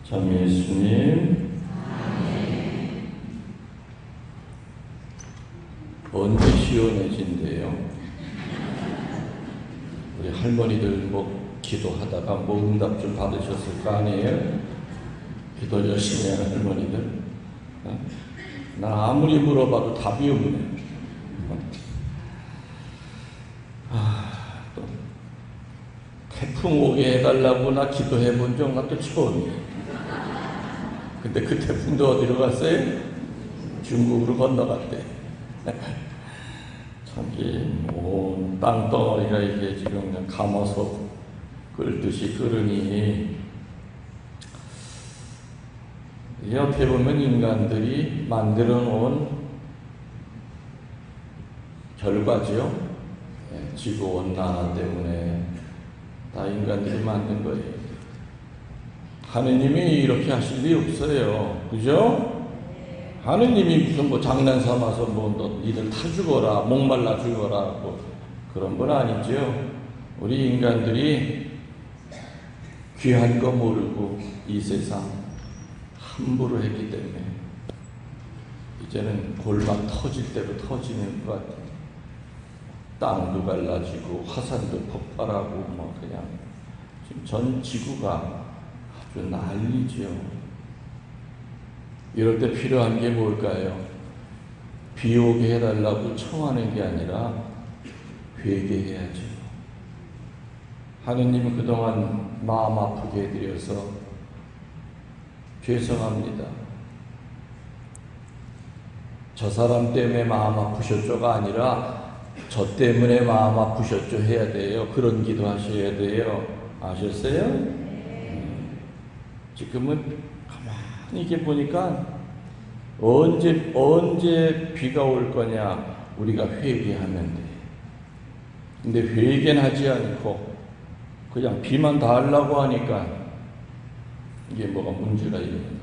참 예수님, 언제 시원해진대요? 우리 할머니들 기도하다가 응답 좀 받으셨을 거 아니에요? 기도 열심히 하는 할머니들. 난 아무리 물어봐도 답이 없네. 또 태풍 오게 해달라고 나 기도해 본 적 나 또 처음이에요. 근데 그 태풍도 어디로 갔어요? 중국으로 건너갔대. 참, 온 땅덩어리가 이게 지금 그냥 감아서 끓듯이 끓으니, 옆에 보면 인간들이 만들어 놓은 결과죠. 지구온난화 때문에 다 인간들이 만든 거예요. 하느님이 이렇게 하실 리 없어요. 그죠? 하느님이 무슨 장난 삼아서 너 니들 타 죽어라, 목말라 죽어라, 그런 건 아니죠. 우리 인간들이 귀한 거 모르고 이 세상 함부로 했기 때문에 이제는 골막 터질 대로 터지는 것 같아요. 땅도 갈라지고 화산도 폭발하고 그냥 지금 전 지구가 아주 난리죠. 이럴 때 필요한 게 뭘까요? 비 오게 해달라고 청하는 게 아니라 회개해야죠. 하느님은 그동안 마음 아프게 해드려서 죄송합니다. 저 사람 때문에 마음 아프셨죠가 아니라 저 때문에 마음 아프셨죠 해야 돼요. 그런 기도 하셔야 돼요. 아셨어요? 지금은 가만히 이렇게 보니까 언제 비가 올 거냐 우리가 회개하면 돼. 근데 회개는 하지 않고 그냥 비만 달라고 하니까 이게 뭐가 문제가 있는 거예요.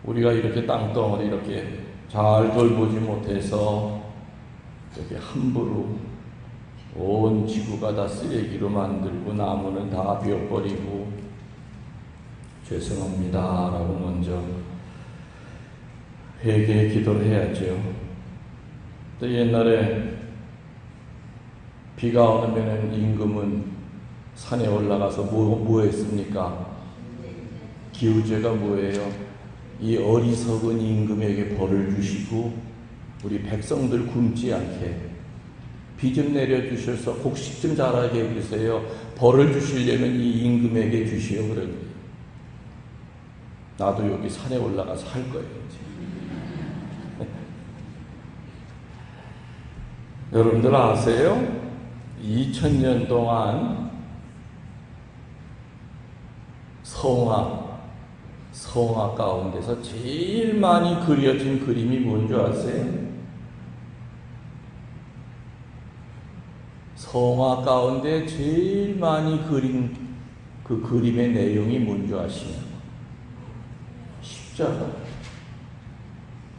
우리가 이렇게 땅덩어리 이렇게 잘 돌보지 못해서 이렇게 함부로 온 지구가 다 쓰레기로 만들고 나무는 다 베어버리고 죄송합니다 라고 먼저 회개의 기도를 해야죠. 또 옛날에 비가 오면 임금은 산에 올라가서 뭐 했습니까? 기우제가 뭐예요? 이 어리석은 임금에게 벌을 주시고 우리 백성들 굶지 않게 비 좀 내려주셔서 곡식 좀 자라게 해주세요. 벌을 주시려면 이 임금에게 주시오 그런 거예요. 나도 여기 산에 올라가서 할 거예요. 여러분들 아세요? 2000년 동안 성화 가운데서 제일 많이 그려진 그림이 뭔지 아세요? 성화 가운데 제일 많이 그린 그 그림의 내용이 뭔지 아시냐고?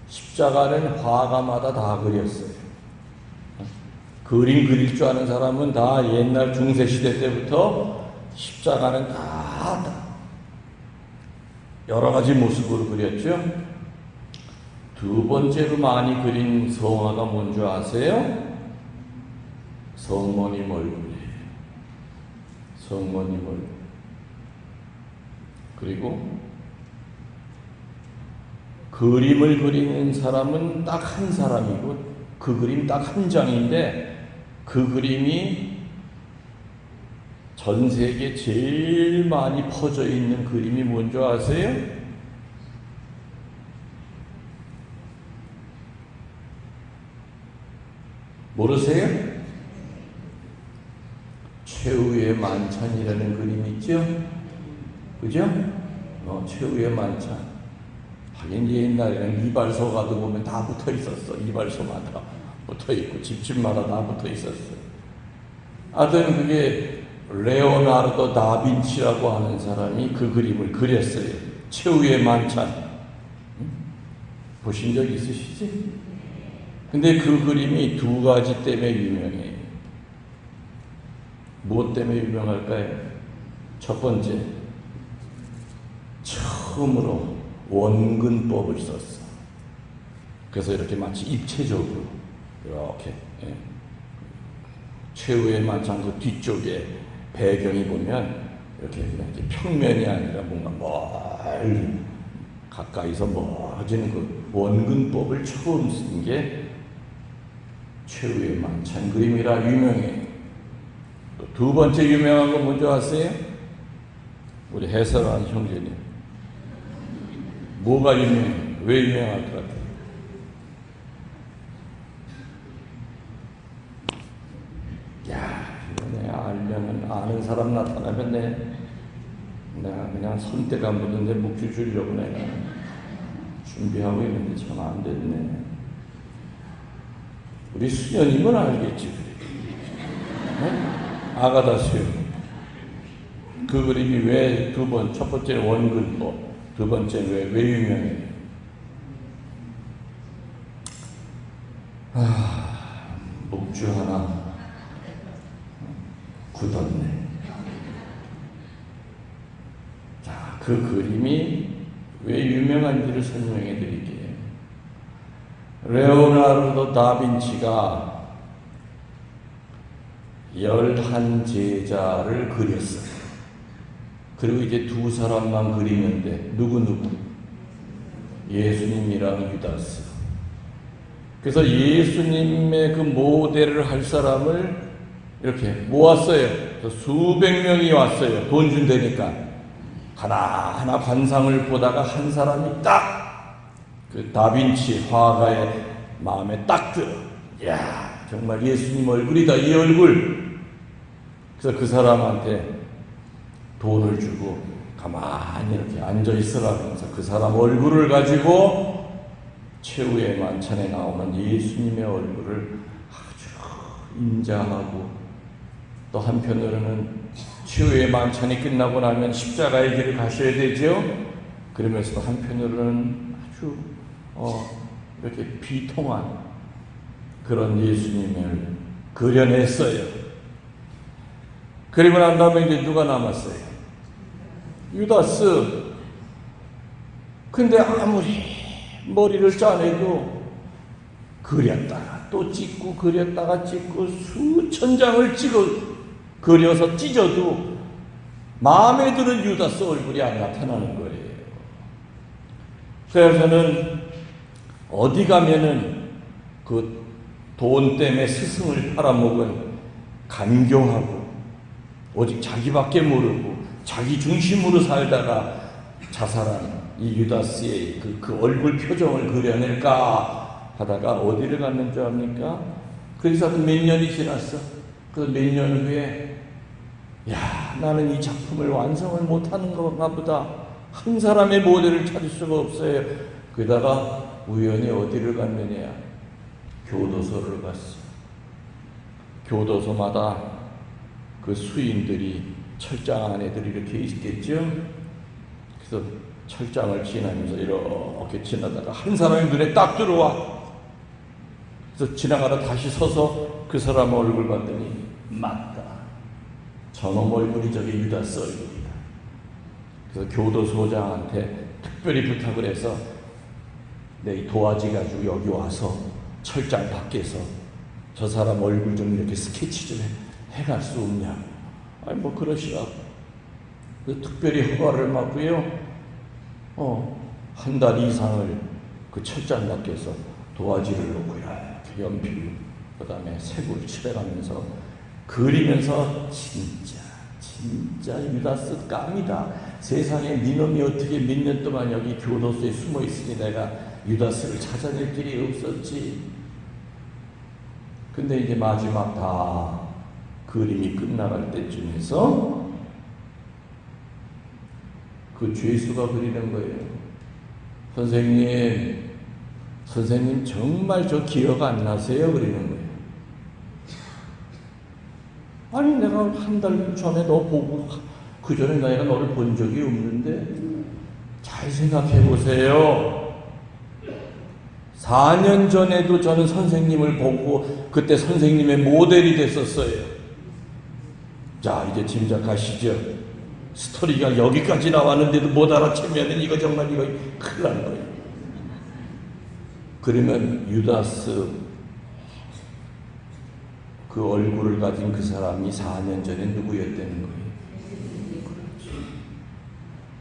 십자가는 화가마다 다 그렸어요. 그림 그릴 줄 아는 사람은 다 옛날 중세시대 때부터 십자가는 다 여러 가지 모습으로 그렸죠. 두 번째로 많이 그린 성화가 뭔지 아세요? 성모님 얼굴이에요. 성모님 얼굴. 그리고 그림을 그리는 사람은 딱 한 사람이고 그 그림 딱 한 장인데 그 그림이 전 세계 제일 많이 퍼져 있는 그림이 뭔지 아세요? 모르세요? 최후의 만찬이라는 그림 있죠? 그죠? 최후의 만찬. 하긴 옛날에는 이발소 가도 보면 다 붙어 있었어. 이발소마다 붙어 있고 집집마다 다 붙어 있었어요. 하여튼 그게 레오나르도 다빈치라고 하는 사람이 그 그림을 그렸어요. 최후의 만찬. 보신 적 있으시지? 근데 그 그림이 두 가지 때문에 유명해요. 무엇 때문에 유명할까요? 첫 번째, 처음으로 원근법을 썼어. 그래서 이렇게 마치 입체적으로 이렇게 최후의 만찬 그 뒤쪽에 배경이 보면 이렇게 평면이 아니라 뭔가 멀리 가까이서 멀어지는 그 원근법을 처음 쓴 게 최후의 만찬 그림이라 유명해요. 또 두 번째 유명한 거 뭔지 아세요? 우리 해설하는 형제님. 뭐가 유명해요? 왜 유명할 것 같아요? 야, 이거 내가 알려면 아는 사람 나타나면 내가 그냥 손때가 묻은데 묵주 주려고 내가 준비하고 있는데 참 안 됐네. 우리 수녀님은 알겠지. 네? 아가다 수녀. 그 그림이 왜 첫 번째 원근법, 두 번째 왜 유명해요? 묵주 하나 굳었네. 자, 그 그림이 왜 유명한지를 설명해 드릴게요. 레오나르도 다빈치가 11제자를 그렸어요. 그리고 이제 두 사람만 그리는데 누구? 예수님이랑 유다스. 그래서 예수님의 그 모델을 할 사람을 이렇게 모았어요. 수백 명이 왔어요. 돈 준다니까. 하나하나 관상을 보다가 한 사람이 딱 그 다빈치 화가의 마음에 딱 들어. 야, 정말 예수님 얼굴이다, 이 얼굴. 그래서 그 사람한테 돈을 주고 가만히 이렇게 앉아 있으라면서 그 사람 얼굴을 가지고 최후의 만찬에 나오는 예수님의 얼굴을 아주 인자하고, 또 한편으로는 최후의 만찬이 끝나고 나면 십자가의 길을 가셔야 되죠. 그러면서도 한편으로는 아주 이렇게 비통한 그런 예수님을 그려냈어요. 그리고 난 다음에 이제 누가 남았어요? 유다스. 근데 아무리 머리를 짜내도 그렸다가 또 찍고 그렸다가 찍고 수천 장을 그려서 찢어도 마음에 드는 유다스 얼굴이 안 나타나는 거예요. 그래서는 어디 가면은 그 돈 때문에 스승을 팔아먹은 간교하고 오직 자기밖에 모르고 자기 중심으로 살다가 자살한 이 유다스의 그 얼굴 표정을 그려낼까 하다가 어디를 갔는 줄 압니까? 그래서 몇 년이 지났어. 그 몇 년 후에 야, 나는 이 작품을 완성을 못하는 건가 보다. 한 사람의 모델을 찾을 수가 없어요. 그러다가 우연히 어디를 갔느냐? 교도소를 갔어. 교도소마다 그 수인들이 철장 안에들이 이렇게 있겠죠. 그래서 철장을 지나면서 이렇게 지나다가 한 사람이 눈에 딱 들어와. 그래서 지나가다 다시 서서 그 사람 얼굴 봤더니 맞다. 저놈 얼굴이 저기 유다스 얼굴이다. 그래서 교도소장한테 특별히 부탁을 해서 내 도화지 가지고 여기 와서 철장 밖에서 저 사람 얼굴 좀 이렇게 스케치 좀 해갈 수 없냐. 아니 뭐 그러시라고. 특별히 허가를 받고요. 한 달 이상을 그 철장 밖에서 도화지를 놓고 이렇게 연필, 그 다음에 색을 칠해가면서 그리면서 진짜 유다스 깜이다. 세상에 니놈이 어떻게 몇 년 동안 여기 교도소에 숨어 있으니 내가 유다스를 찾아낼 길이 없었지. 근데 이제 마지막 다 그림이 끝나갈 때쯤에서 그 죄수가 그리는 거예요. 선생님 정말 저 기억 안 나세요? 그러는 거예요. 아니 내가 한 달 전에 너 보고 그 전에 내가 너를 본 적이 없는데 잘 생각해 보세요. 4년 전에도 저는 선생님을 보고 그때 선생님의 모델이 됐었어요. 자, 이제 짐작하시죠? 스토리가 여기까지 나왔는데도 못 알아채면 이거 정말 이거 큰일 나는 거예요. 그러면 유다스 그 얼굴을 가진 그 사람이 4년 전에 누구였다는 거예요?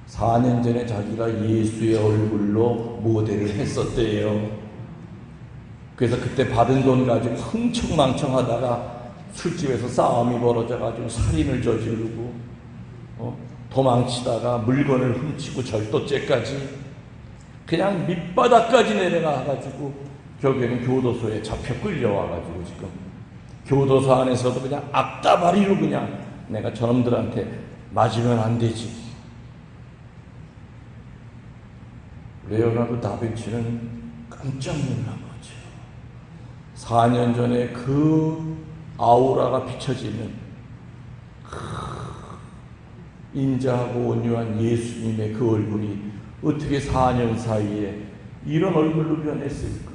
4년 전에 자기가 예수의 얼굴로 모델을 했었대요. 그래서 그때 받은 돈 가지고 흥청망청하다가 술집에서 싸움이 벌어져가지고 살인을 저지르고 도망치다가 물건을 훔치고 절도죄까지 그냥 밑바닥까지 내려가가지고 결국에는 교도소에 잡혀 끌려와가지고 지금 교도소 안에서도 그냥 악다바리로 그냥 내가 저놈들한테 맞으면 안 되지. 레오나르도 다빈치는 깜짝 놀란 거죠. 4년 전에 그 아우라가 비춰지는 인자하고 온유한 예수님의 그 얼굴이 어떻게 4년 사이에 이런 얼굴로 변했을까?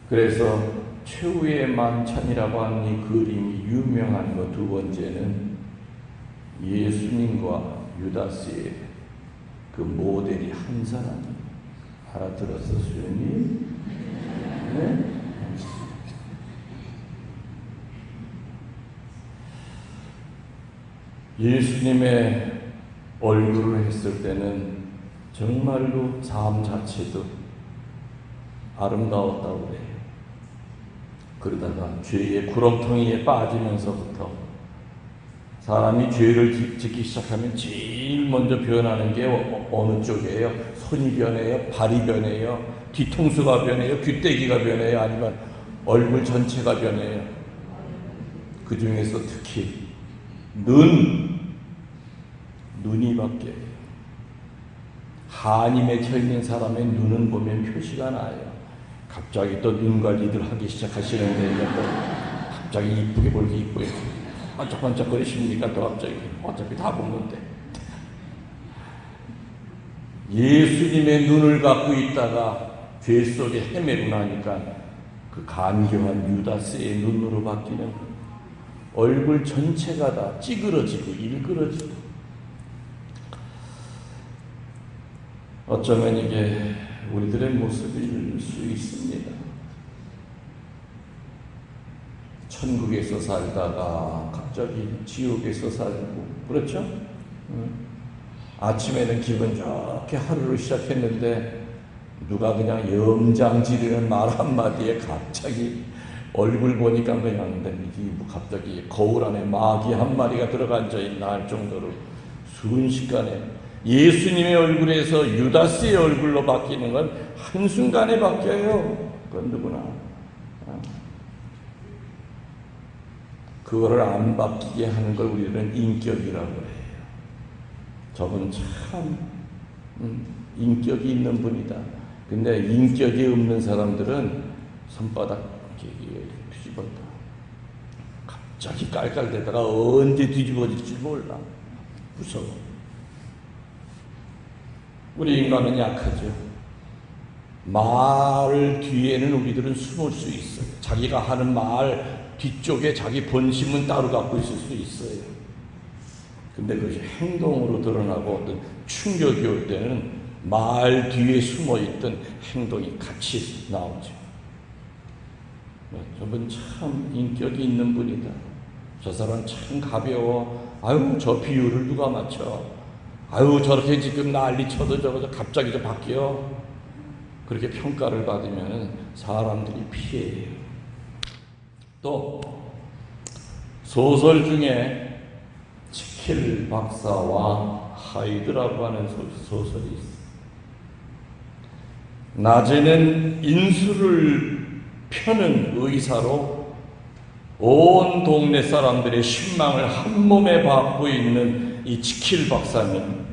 그래서 최후의 만찬이라고 하는 이 그림이 유명한 것 두 번째는 예수님과 유다스의 그 모델이 한 사람이 알아들었어, 수연이? 네? 예수님의 얼굴을 했을 때는 정말로 삶 자체도 아름다웠다고 그래요. 그러다가 죄의 구렁텅이에 빠지면서부터 사람이 죄를 짓기 시작하면 제일 먼저 변하는 게 어느 쪽이에요? 손이 변해요? 발이 변해요? 뒤통수가 변해요? 귀때기가 변해요? 아니면 얼굴 전체가 변해요? 그 중에서 특히 눈이 바뀌어요. 한이 맺혀 있는 사람의 눈은 보면 표시가 나요. 갑자기 또 눈 관리들 하기 시작하시는데 또 갑자기 이쁘게 보이게 이쁘게 반짝반짝거리십니까? 또 갑자기 어차피 다 본 건데. 예수님의 눈을 갖고 있다가 죄 속에 헤매고 나니까 그 간교한 유다스의 눈으로 바뀌는 얼굴 전체가 다 찌그러지고 일그러지고, 어쩌면 이게 우리들의 모습일 수 있습니다. 천국에서 살다가 갑자기 지옥에서 살고, 그렇죠? 아침에는 기분 좋게 하루를 시작했는데 누가 그냥 염장 지르는 말 한마디에 갑자기 얼굴 보니까 그냥 갑자기 거울 안에 마귀 한 마리가 들어가 앉아있나 할 정도로 순식간에 예수님의 얼굴에서 유다스의 얼굴로 바뀌는 건 한순간에 바뀌어요. 그건 누구나. 그거를 안 바뀌게 하는 걸 우리는 인격이라고 해요. 저분 참 인격이 있는 분이다. 근데 인격이 없는 사람들은 손바닥 뒤집었다. 갑자기 깔깔대다가 언제 뒤집어질지 몰라. 무서워. 우리 인간은 약하죠. 말 뒤에는 우리들은 숨을 수 있어요. 자기가 하는 말 뒤쪽에 자기 본심은 따로 갖고 있을 수 있어요. 근데 그것이 행동으로 드러나고 어떤 충격이 올 때는 말 뒤에 숨어있던 행동이 같이 나오죠. 저분 참 인격이 있는 분이다. 저 사람 참 가벼워. 아유, 저 비율을 누가 맞춰. 아유, 저렇게 지금 난리 쳐도 저거 갑자기 저 바뀌어. 그렇게 평가를 받으면 사람들이 피해요. 또 소설 중에 지킬 박사와 하이드라고 하는 소설이 있어요. 낮에는 인수를 펴는 의사로 온 동네 사람들의 신망을 한 몸에 받고 있는 이 지킬 박사는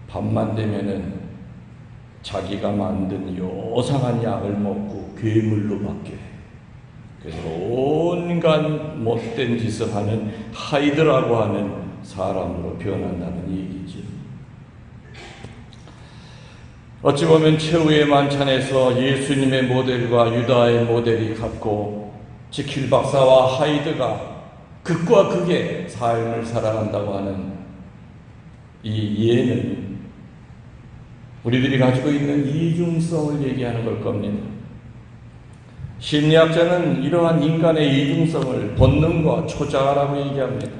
밤만 되면은 자기가 만든 요상한 약을 먹고 괴물로 바뀌어요. 그래서 온갖 못된 짓을 하는 하이드라고 하는 사람으로 변한다는 얘기죠. 어찌 보면 최후의 만찬에서 예수님의 모델과 유다의 모델이 같고, 지킬 박사와 하이드가 극과 극의 삶을 살아간다고 하는 이 예는 우리들이 가지고 있는 이중성을 얘기하는 걸 겁니다. 심리학자는 이러한 인간의 이중성을 본능과 초자라고 얘기합니다.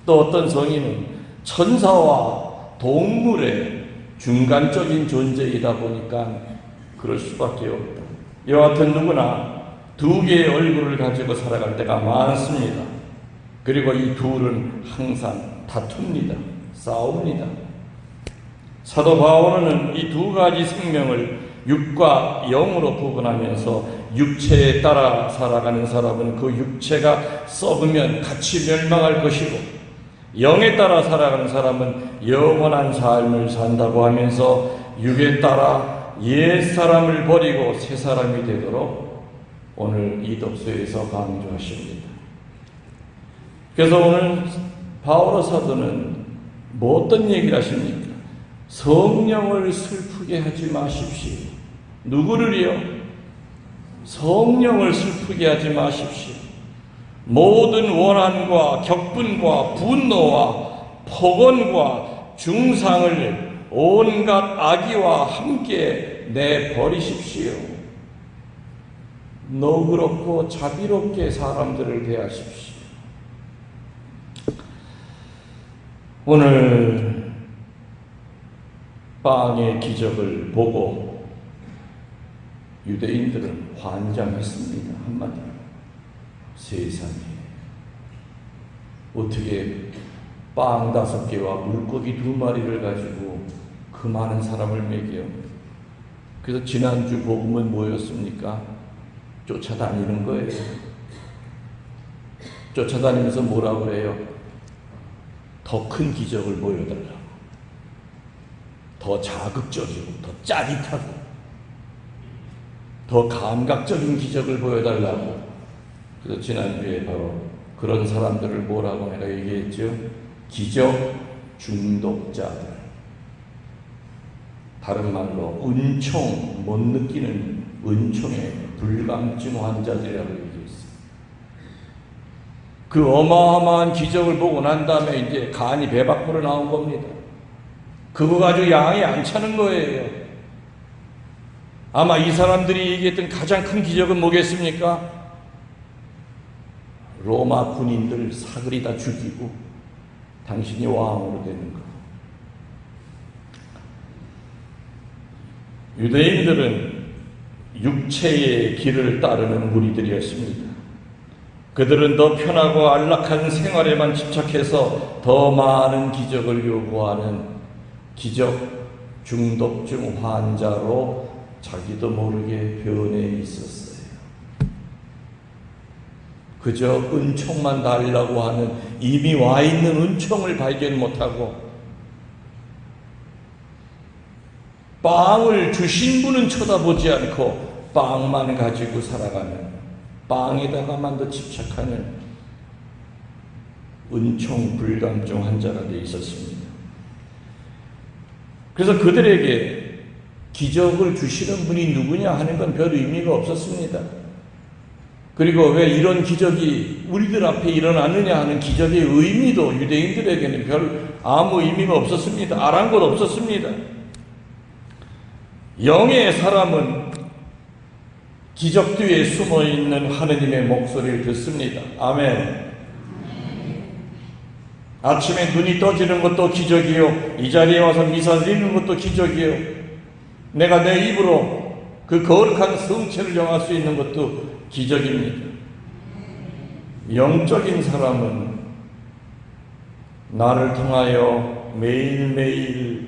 또 어떤 성인은 천사와 동물의 중간적인 존재이다 보니까 그럴 수밖에 없다. 여하튼 누구나 두 개의 얼굴을 가지고 살아갈 때가 많습니다. 그리고 이 둘은 항상 다툽니다. 싸웁니다. 사도 바울은 이 두 가지 생명을 육과 영으로 구분하면서 육체에 따라 살아가는 사람은 그 육체가 썩으면 같이 멸망할 것이고, 영에 따라 살아가는 사람은 영원한 삶을 산다고 하면서 육에 따라 옛사람을 버리고 새 사람이 되도록 오늘 이 독서에서 강조하십니다. 그래서 오늘 바오로 사도는 뭐 어떤 얘기를 하십니까? 성령을 슬프게 하지 마십시오. 누구를요? 성령을 슬프게 하지 마십시오. 모든 원한과 격분과 분노와 폭언과 중상을 온갖 악의와 함께 내버리십시오. 너그럽고 자비롭게 사람들을 대하십시오. 오늘 빵의 기적을 보고 유대인들은 환장했습니다. 한마디로 세상에 어떻게 빵 5개와 물고기 2마리를 가지고 그 많은 사람을 먹여. 그래서 지난주 복음은 뭐였습니까? 쫓아다니는 거예요. 쫓아다니면서 뭐라고 그래요? 더 큰 기적을 보여달라고, 더 자극적이고 더 짜릿하고 더 감각적인 기적을 보여달라고. 그래서 지난주에 바로 그런 사람들을 뭐라고 내가 얘기했죠? 기적 중독자들. 다른 말로 은총 못 느끼는 은총의 불감증 환자들이라고 얘기했어요. 그 어마어마한 기적을 보고 난 다음에 이제 간이 배 밖으로 나온 겁니다. 그거 가지고 양이 안 차는 거예요. 아마 이 사람들이 얘기했던 가장 큰 기적은 뭐겠습니까? 로마 군인들 사그리 다 죽이고 당신이 왕으로 되는 거. 유대인들은 육체의 길을 따르는 무리들이었습니다. 그들은 더 편하고 안락한 생활에만 집착해서 더 많은 기적을 요구하는 기적 중독증 환자로 자기도 모르게 변해 있었어요. 그저 은총만 달라고 하는 이미 와 있는 은총을 발견 못하고, 빵을 주신 분은 쳐다보지 않고 빵만 가지고 살아가는, 빵에다가만 더 집착하는 은총 불감증 환자가 되어 있었습니다. 그래서 그들에게 기적을 주시는 분이 누구냐 하는 건 별 의미가 없었습니다. 그리고 왜 이런 기적이 우리들 앞에 일어나느냐 하는 기적의 의미도 유대인들에게는 별 아무 의미가 없었습니다. 아랑곳 없었습니다. 영의 사람은 기적 뒤에 숨어있는 하느님의 목소리를 듣습니다. 아멘. 아침에 눈이 떠지는 것도 기적이요, 이 자리에 와서 미사 드리는 것도 기적이요, 내가 내 입으로 그 거룩한 성체를 정할 수 있는 것도 기적입니다. 영적인 사람은 나를 통하여 매일매일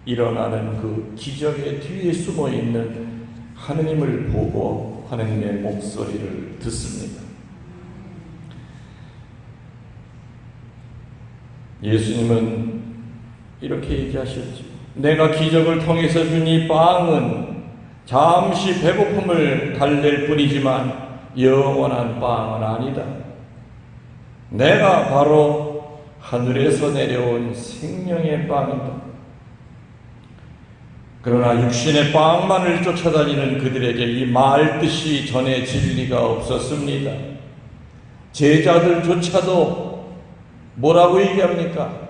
일어나는 그 기적의 뒤에 숨어있는 하느님을 보고 하느님의 목소리를 듣습니다. 예수님은 이렇게 얘기하셨죠. 내가 기적을 통해서 준 이 빵은 잠시 배고픔을 달랠 뿐이지만 영원한 빵은 아니다. 내가 바로 하늘에서 내려온 생명의 빵이다. 그러나 육신의 빵만을 쫓아다니는 그들에게 이 말 뜻이 전에 진리가 없었습니다. 제자들조차도 뭐라고 얘기합니까?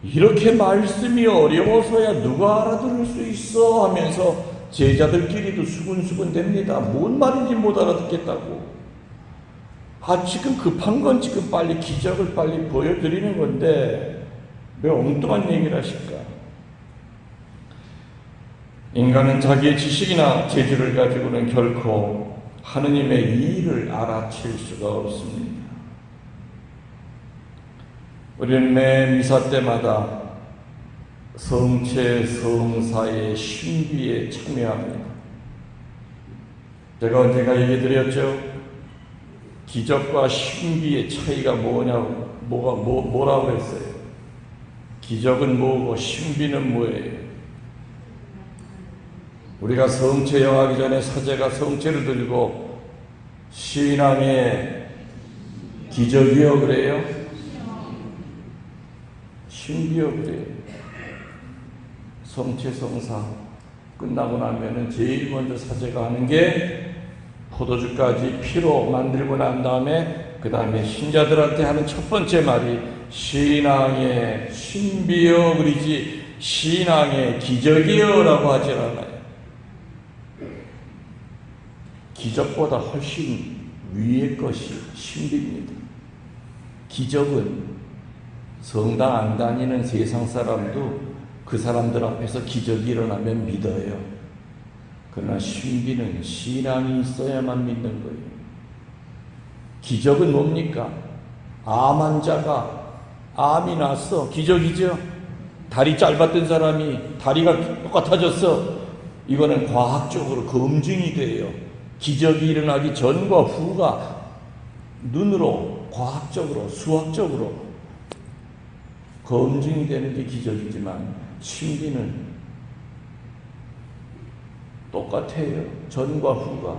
이렇게 말씀이 어려워서야 누가 알아들을 수 있어 하면서 제자들끼리도 수근수근 됩니다. 뭔 말인지 못 알아듣겠다고. 지금 급한 건 지금 빨리 기적을 빨리 보여드리는 건데 왜 엉뚱한 얘기를 하실까? 인간은 자기의 지식이나 재주를 가지고는 결코 하느님의 이의를 알아챌 수가 없습니다. 우리는 매 미사 때마다 성체 성사의 신비에 참여합니다. 제가 언젠가 얘기 드렸죠? 기적과 신비의 차이가 뭐라고 했어요? 기적은 뭐고 신비는 뭐예요? 우리가 성체 영하기 전에 사제가 성체를 들고 신앙의 기적이요 그래요? 신비요 그래요. 성체 성사 끝나고 나면은 제일 먼저 사제가 하는 게 포도주까지 피로 만들고 난 다음에 그 다음에 신자들한테 하는 첫 번째 말이 신앙의 신비요 그러지 신앙의 기적이요 라고 하지 않아요. 기적보다 훨씬 위의 것이 신비입니다. 기적은 성당 안 다니는 세상 사람도 그 사람들 앞에서 기적이 일어나면 믿어요. 그러나 신비는 신앙이 있어야만 믿는 거예요. 기적은 뭡니까? 암 환자가 암이 났어. 기적이죠. 다리 짧았던 사람이 다리가 똑같아졌어. 이거는 과학적으로 검증이 돼요. 기적이 일어나기 전과 후가 눈으로 과학적으로 수학적으로 검증이 되는 게 기적이지만 신비는 똑같아요. 전과 후가.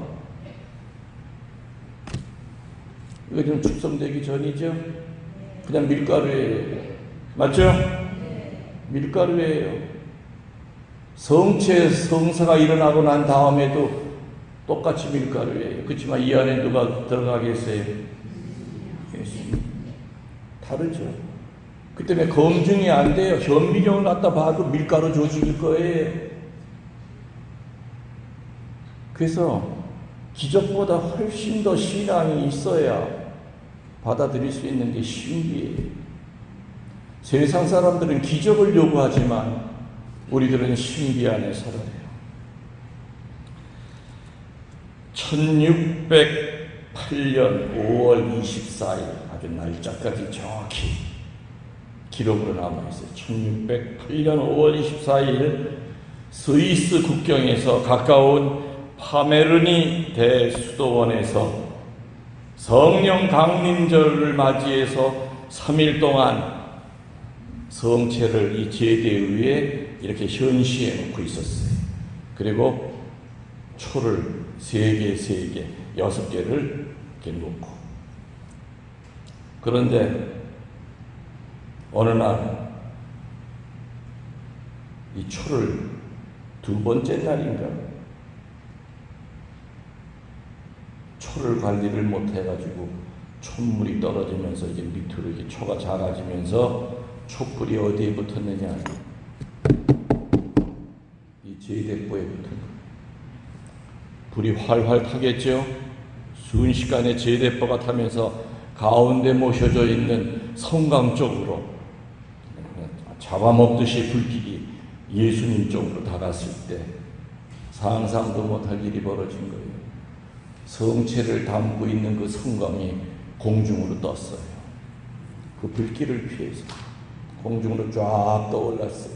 이거 지금 축성되기 전이죠? 그냥 밀가루예요. 맞죠? 밀가루예요. 성체 성사가 일어나고 난 다음에도 똑같이 밀가루예요. 그렇지만 이 안에 누가 들어가겠어요? 예수님. 다르죠. 그 때문에 검증이 안 돼요. 현미경을 갖다 봐도 밀가루 조직일 거예요. 그래서 기적보다 훨씬 더 신앙이 있어야 받아들일 수 있는 게 신비예요. 세상 사람들은 기적을 요구하지만 우리들은 신비 안에 살아요. 1608년 5월 24일 아주 날짜까지 정확히 기록으로 남아있어요. 1608년 5월 24일 스위스 국경에서 가까운 파메르니 대수도원에서 성령 강림절을 맞이해서 3일 동안 성체를 이 제대 위에 이렇게 현시해 놓고 있었어요. 그리고 초를 3개, 6개를 이렇게 놓고. 그런데 어느 날 이 초를 두 번째 날인가 초를 관리를 못해가지고 촛물이 떨어지면서 이제 밑으로 이렇게 초가 작아지면서 촛불이 어디에 붙었느냐? 이 제대포에 붙은 거예요. 불이 활활 타겠죠. 순식간에 제대포가 타면서 가운데 모셔져 있는 성강 쪽으로 잡아먹듯이 불길이 예수님 쪽으로 다갔을 때 상상도 못할 일이 벌어진 거예요. 성체를 담고 있는 그 성강이 공중으로 떴어요. 그 불길을 피해서 공중으로 쫙 떠올랐어요.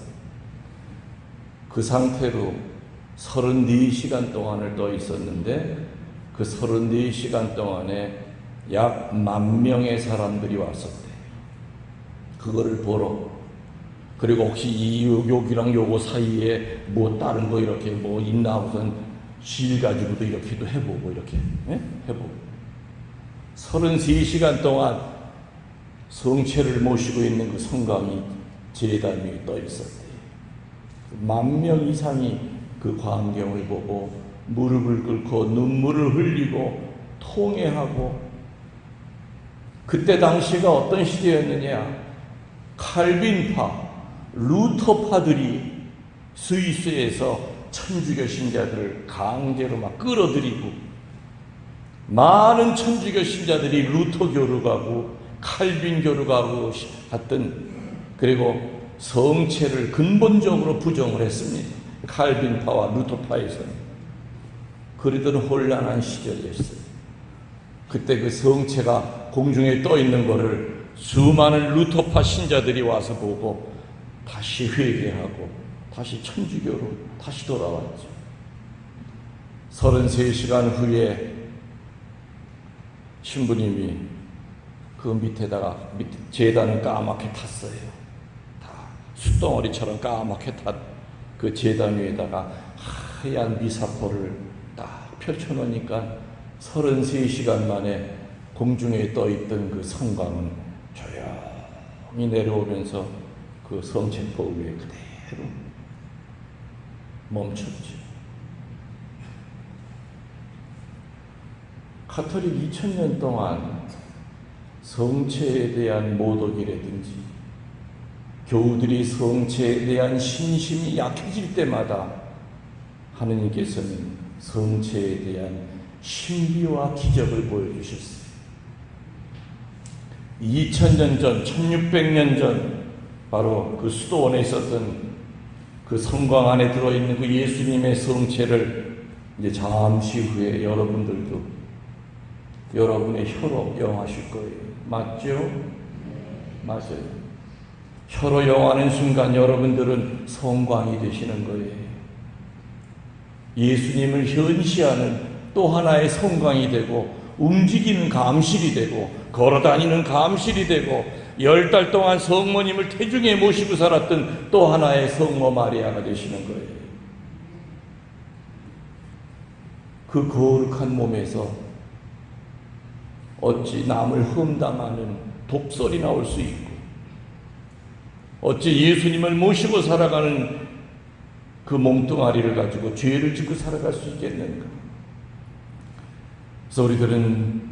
그 상태로 34시간 동안을 떠 있었는데 그 34시간 동안에 약 10,000명의 사람들이 왔었대요. 그거를 보러. 그리고 혹시 여기랑 요거 사이에 뭐 다른 거 이렇게 뭐 있나 하고선 실 가지고도 이렇게도 해보고 이렇게 해보고 33시간 동안 성체를 모시고 있는 그 성강이 제단 위에 떠 있었대요. 10,000명 이상이 그 광경을 보고 무릎을 꿇고 눈물을 흘리고 통회하고 그때 당시가 어떤 시대였느냐? 칼빈파, 루터파들이 스위스에서 천주교 신자들을 강제로 막 끌어들이고, 많은 천주교 신자들이 루터교로 가고 칼빈교로 가고 하던, 그리고 성체를 근본적으로 부정을 했습니다. 칼빈파와 루터파에서는. 그러던 혼란한 시절이었어요. 그때 그 성체가 공중에 떠 있는 것을 수많은 루터파 신자들이 와서 보고 다시 회개하고 다시 천주교로 다시 돌아왔죠. 33시간 후에 신부님이 그 밑에다가 제단은 까맣게 탔어요. 다 숯덩어리처럼 까맣게 탔 그 제단 위에다가 하얀 미사포를 딱 펼쳐놓으니까 33시간 만에 공중에 떠있던 그 성광은 조용히 내려오면서 그 성체포 위에 그대로 멈췄죠. 가톨릭 2000년 동안 성체에 대한 모독이라든지 교우들이 성체에 대한 신심이 약해질 때마다 하느님께서는 성체에 대한 신비와 기적을 보여주셨어요. 2000년 전, 1600년 전 바로 그 수도원에 있었던 그 성광 안에 들어있는 그 예수님의 성체를 이제 잠시 후에 여러분들도 여러분의 혀로 영하실 거예요. 맞죠? 맞아요. 혀로 영하는 순간 여러분들은 성광이 되시는 거예요. 예수님을 현시하는 또 하나의 성광이 되고, 움직이는 감실이 되고, 걸어다니는 감실이 되고, 10달 동안 성모님을 태중에 모시고 살았던 또 하나의 성모 마리아가 되시는 거예요. 그 거룩한 몸에서 어찌 남을 험담하는 독설이 나올 수 있고, 어찌 예수님을 모시고 살아가는 그 몸뚱아리를 가지고 죄를 짓고 살아갈 수 있겠는가? 그래서 우리들은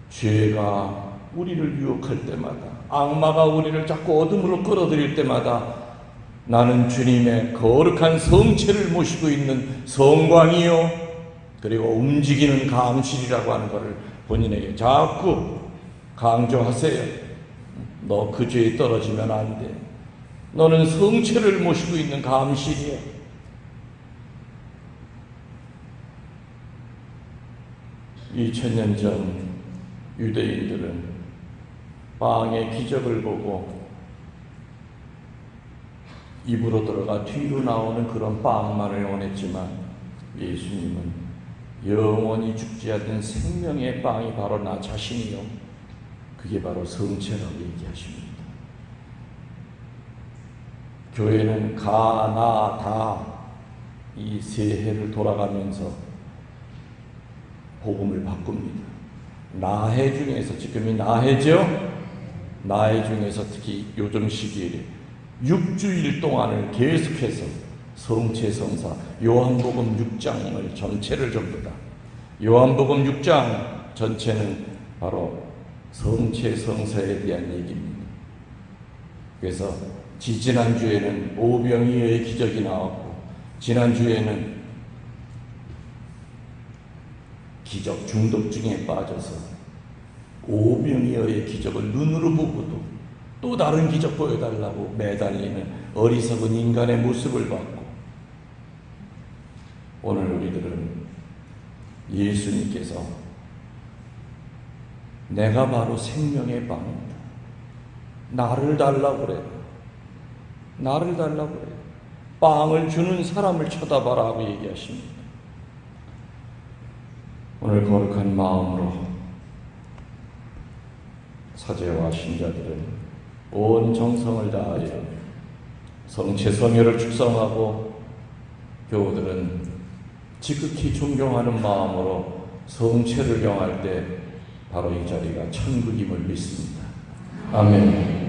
죄가 우리를 유혹할 때마다, 악마가 우리를 자꾸 어둠으로 끌어들일 때마다 나는 주님의 거룩한 성체를 모시고 있는 성광이요, 그리고 움직이는 감실이라고 하는 것을 본인에게 자꾸 강조하세요. 너 그 죄에 떨어지면 안 돼. 너는 성체를 모시고 있는 감실이야. (2000년) 전 유대인들은 빵의 기적을 보고 입으로 들어가 뒤로 나오는 그런 빵만을 원했지만, 예수님은 영원히 죽지 않는 생명의 빵이 바로 나 자신이요, 그게 바로 성체라고 얘기하십니다. 교회는 가, 나, 다 이 세 해를 돌아가면서 복음을 바꿉니다. 나해 중에서, 지금이 나해죠? 나해 중에서 특히 요즘 시기에 6주일 동안을 계속해서 성체 성사, 요한복음 6장을 전체를 전부 다, 요한복음 6장 전체는 바로 성체 성사에 대한 얘기입니다. 그래서 지난주에는 오병이어의 기적이 나왔고, 지난주에는 기적 중독증에 빠져서 오병이어의 기적을 눈으로 보고도 또 다른 기적 보여달라고 매달리는 어리석은 인간의 모습을 봤고, 오늘 우리들은 예수님께서 내가 바로 생명의 빵이다, 나를 달라고 그래, 나를 달라고 그래, 빵을 주는 사람을 쳐다봐라 하고 얘기하십니다. 오늘 거룩한 마음으로 사제와 신자들은 온 정성을 다하여 성체 성혈을 축성하고, 교우들은 지극히 존경하는 마음으로 성체를 영할 때 바로 이 자리가 천국임을 믿습니다. 아멘.